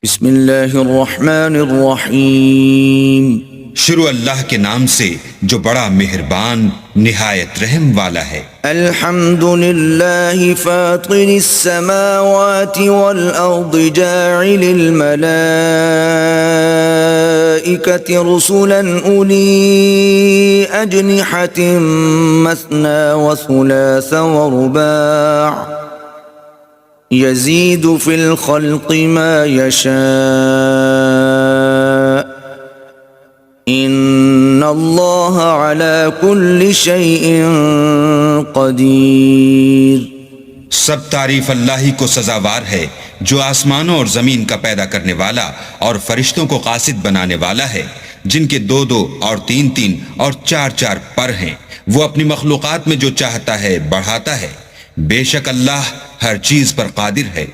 بسم اللہ الرحمن الرحیم۔ شروع اللہ کے نام سے جو بڑا مہربان نہایت رحم والا ہے۔ الحمد للہ فاطر السماوات والارض جاعل الملائکة رسلا اولی اجنحة مثنى وثلاث ورباع يزيد في الخلق ما يشاء ان اللہ على كل شيء قدیر۔ سب تعریف اللہ ہی کو سزاوار ہے جو آسمانوں اور زمین کا پیدا کرنے والا اور فرشتوں کو قاصد بنانے والا ہے، جن کے دو دو اور تین تین اور چار چار پر ہیں۔ وہ اپنی مخلوقات میں جو چاہتا ہے بڑھاتا ہے، بے شک اللہ ہر چیز پر قادر ہے۔